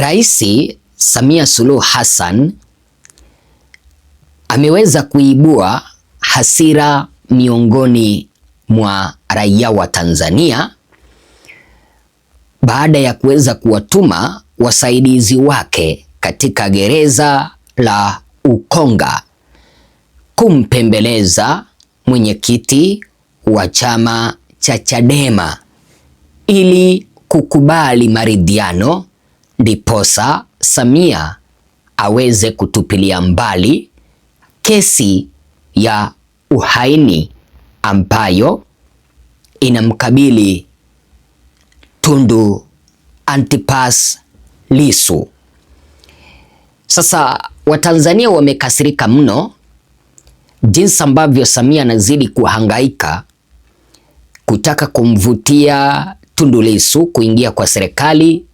Rais Samia Suluhu Hassan ameweza kuibua hasira miongoni mwa raia wa Tanzania baada ya kuweza kuwatuma wasaidizi wake katika gereza la Ukonga kumpembeleza mwenyekiti wa chama cha Chadema ili kukubali maridhiano, ndiposa Samia aweze kutupilia mbali kesi ya uhaini ambayo inamkabili Tundu Antipas Lissu. Sasa Watanzania wamekasirika mno jinsi ambavyo Samia anazidi kuhangaika kutaka kumvutia Tundu Lissu kuingia kwa serikali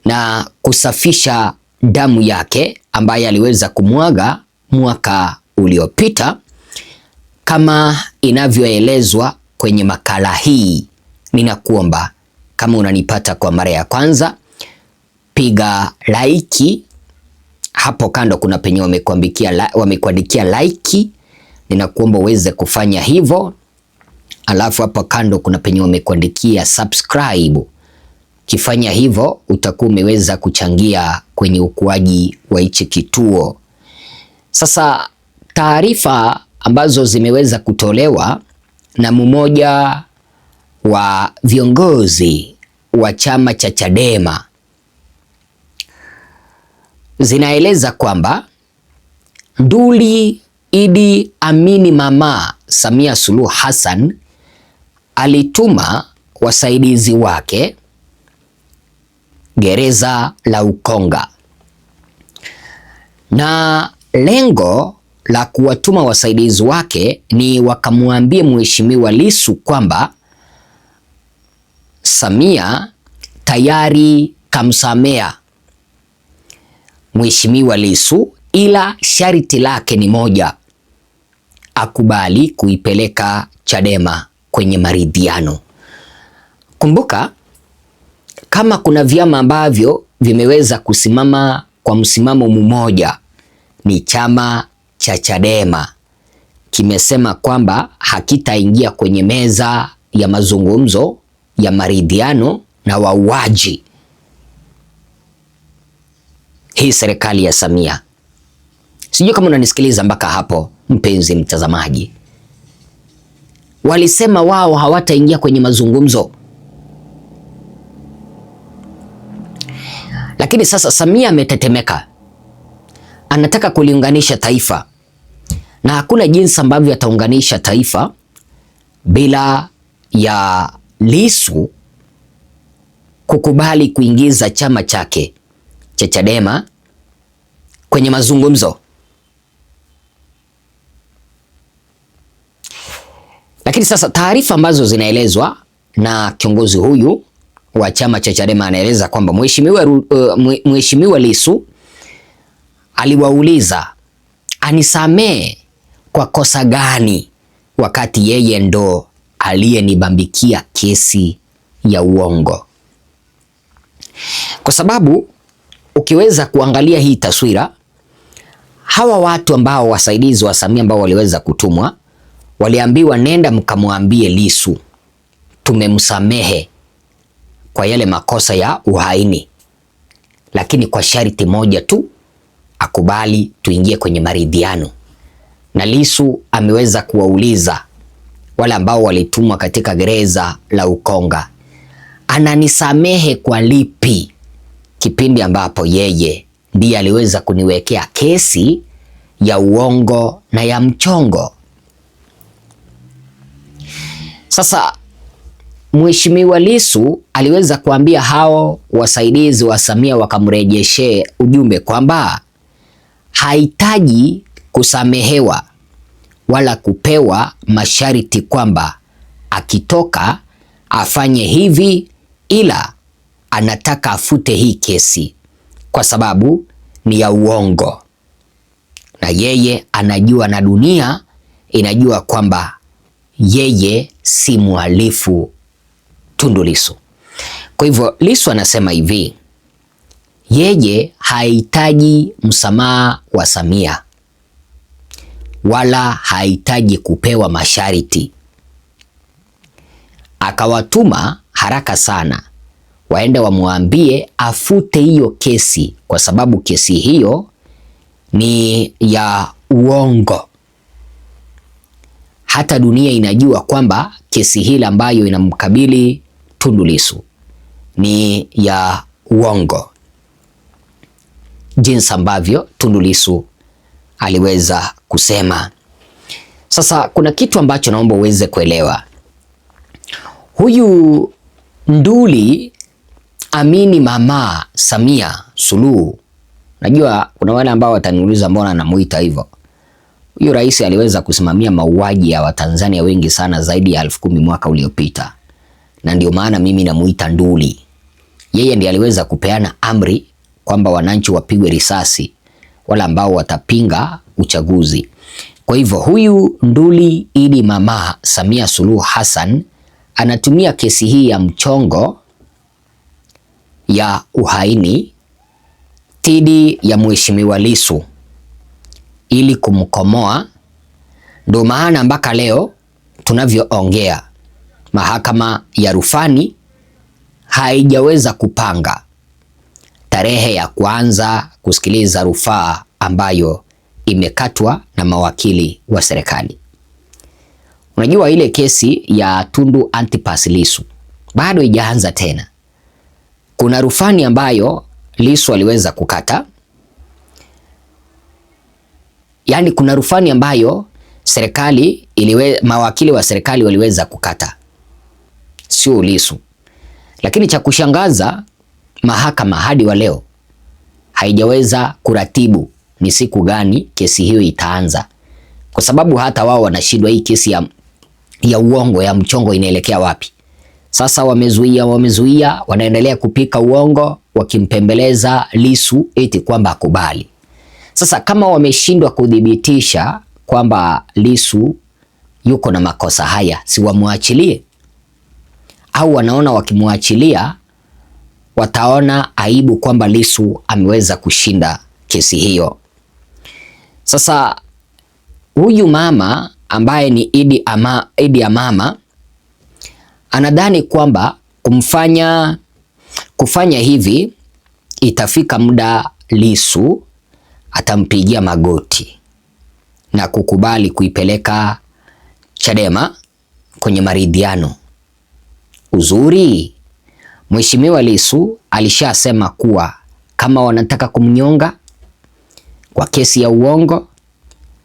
na kusafisha damu yake ambaye aliweza kumwaga mwaka uliopita, kama inavyoelezwa kwenye makala hii. Ninakuomba kama unanipata kwa mara ya kwanza, piga like. Hapo kando kuna penye wamekuandikia like, ninakuomba uweze kufanya hivyo. Alafu hapo kando kuna penye wamekuandikia subscribe. Kifanya hivyo utakuwa umeweza kuchangia kwenye ukuaji wa hichi kituo. Sasa taarifa ambazo zimeweza kutolewa na mmoja wa viongozi wa chama cha Chadema zinaeleza kwamba Nduli Idi Amini Mama Samia Suluhu Hassan alituma wasaidizi wake gereza la Ukonga, na lengo la kuwatuma wasaidizi wake ni wakamwambie Mheshimiwa Lissu kwamba Samia tayari kamsamea Mheshimiwa Lissu, ila sharti lake ni moja, akubali kuipeleka Chadema kwenye maridhiano. Kumbuka, kama kuna vyama ambavyo vimeweza kusimama kwa msimamo mmoja ni chama cha Chadema. Kimesema kwamba hakitaingia kwenye meza ya mazungumzo ya maridhiano na wauaji hii serikali ya Samia. Sijui kama unanisikiliza mpaka hapo, mpenzi mtazamaji. Walisema wao hawataingia kwenye mazungumzo. Lakini sasa Samia ametetemeka. Anataka kuliunganisha taifa. Na hakuna jinsi ambavyo ataunganisha taifa bila ya Lissu kukubali kuingiza chama chake cha Chadema kwenye mazungumzo. Lakini sasa taarifa ambazo zinaelezwa na kiongozi huyu wa chama cha Chadema anaeleza kwamba Mheshimiwa Lissu aliwauliza anisamee kwa kosa gani wakati yeye ndo aliyenibambikia kesi ya uongo. Kwa sababu ukiweza kuangalia hii taswira, hawa watu ambao wasaidizi wa Samia ambao waliweza kutumwa waliambiwa nenda mkamwambie Lissu tumemsamehe kwa yale makosa ya uhaini, lakini kwa sharti moja tu, akubali tuingie kwenye maridhiano. Na Lissu ameweza kuwauliza wale ambao walitumwa katika gereza la Ukonga, ananisamehe kwa lipi, kipindi ambapo yeye ndiye aliweza kuniwekea kesi ya uongo na ya mchongo. Sasa Mheshimiwa Lissu aliweza kuambia hao wasaidizi wa Samia wakamrejeshe ujumbe kwamba hahitaji kusamehewa wala kupewa masharti kwamba akitoka afanye hivi, ila anataka afute hii kesi kwa sababu ni ya uongo, na yeye anajua na dunia inajua kwamba yeye si mhalifu Tundu Lissu. Kwa hivyo Lissu anasema hivi, yeye hahitaji msamaha wa Samia wala hahitaji kupewa masharti. Akawatuma haraka sana waende wamwambie afute hiyo kesi, kwa sababu kesi hiyo ni ya uongo. Hata dunia inajua kwamba kesi hili ambayo inamkabili Tundu Lissu ni ya uongo, jinsi ambavyo Tundu Lissu aliweza kusema. Sasa kuna kitu ambacho naomba uweze kuelewa. Huyu nduli amini Mama Samia Suluhu, najua kuna wale ambao wataniuliza mbona anamuita hivyo. Huyu rais aliweza kusimamia mauaji ya Watanzania wengi sana, zaidi ya 10,000 mwaka uliopita, na ndio maana mimi namuita nduli. Yeye ndiye aliweza kupeana amri kwamba wananchi wapigwe risasi wala ambao watapinga uchaguzi. Kwa hivyo huyu nduli Idi Mama Samia Suluhu Hassan anatumia kesi hii ya mchongo ya uhaini dhidi ya Mheshimiwa Lissu ili kumkomoa. Ndio maana mpaka leo tunavyoongea mahakama ya rufani haijaweza kupanga tarehe ya kuanza kusikiliza rufaa ambayo imekatwa na mawakili wa serikali. Unajua ile kesi ya Tundu Antipas Lissu bado haijaanza tena. Kuna rufani ambayo Lissu aliweza kukata. Yaani kuna rufani ambayo mawakili wa serikali waliweza kukata, sio Lissu. Lakini cha kushangaza, mahakama hadi wa leo haijaweza kuratibu ni siku gani kesi hiyo itaanza, kwa sababu hata wao wanashindwa hii kesi ya uongo ya mchongo inaelekea wapi. Sasa wamezuia, wanaendelea kupika uongo wakimpembeleza Lissu eti kwamba akubali. Sasa kama wameshindwa kudhibitisha kwamba Lissu yuko na makosa haya, si wamwachilie? Au wanaona wakimwachilia wataona aibu kwamba Lissu ameweza kushinda kesi hiyo. Sasa huyu mama ambaye ni Idi Amama anadhani kwamba kufanya hivi itafika muda Lissu atampigia magoti na kukubali kuipeleka Chadema kwenye maridhiano. Uzuri, Mheshimiwa Lissu alishasema kuwa kama wanataka kumnyonga kwa kesi ya uongo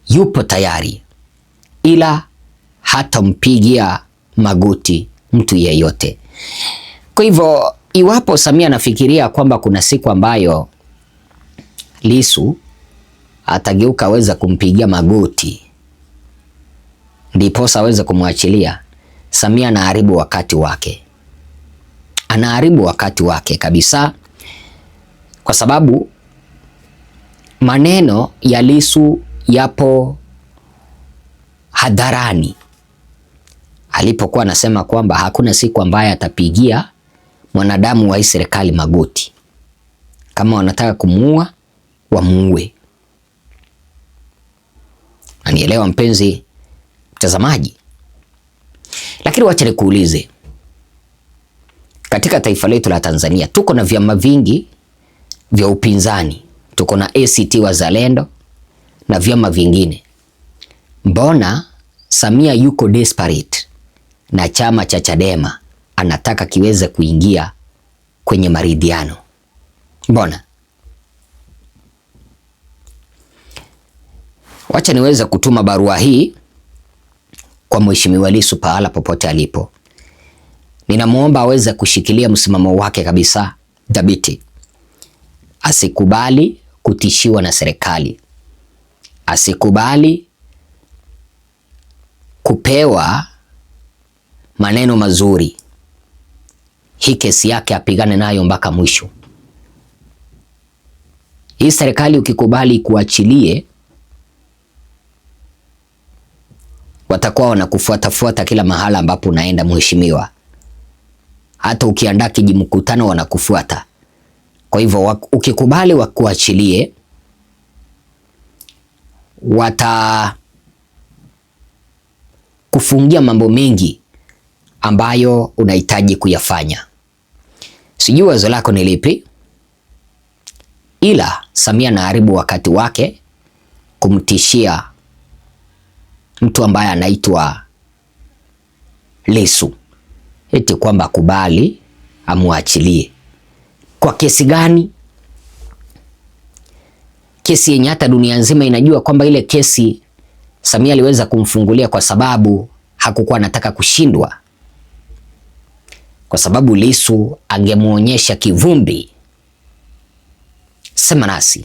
yupo tayari, ila hatampigia magoti mtu yeyote. Kwa hivyo iwapo Samia anafikiria kwamba kuna siku ambayo Lissu atageuka aweza kumpigia magoti ndipo aweze kumwachilia, Samia anaharibu wakati wake. Anaharibu wakati wake kabisa, kwa sababu maneno ya Lissu yapo hadharani alipokuwa anasema kwamba hakuna siku ambaye atapigia mwanadamu wa hii serikali magoti. Kama wanataka kumuua wamuue. Anielewa mpenzi mtazamaji? Lakini wacha nikuulize, katika taifa letu la Tanzania tuko na vyama vingi vya upinzani. Tuko na ACT Wazalendo na vyama vingine. Mbona Samia yuko desperate na chama cha Chadema anataka kiweze kuingia kwenye maridhiano? Mbona? Wacha niweze kutuma barua hii kwa Mheshimiwa Lissu pahala popote alipo. Ninamuomba aweze kushikilia msimamo wake kabisa dhabiti. Asikubali kutishiwa na serikali. Asikubali kupewa maneno mazuri. Hii kesi yake apigane nayo mpaka mwisho. Hii serikali ukikubali kuachilie, watakuwa wanakufuata kila mahala ambapo unaenda mheshimiwa. Hata ukiandaa kijimkutano wanakufuata. Kwa hivyo ukikubali wakuachilie, watakufungia mambo mengi ambayo unahitaji kuyafanya. Sijui wazo lako ni lipi, ila Samia anaharibu wakati wake kumtishia mtu ambaye anaitwa Lissu eti kwamba kubali amuachilie. Kwa kesi gani? Kesi yenye hata dunia nzima inajua kwamba ile kesi Samia aliweza kumfungulia kwa sababu hakukuwa anataka kushindwa, kwa sababu Lissu angemuonyesha kivumbi. Sema nasi.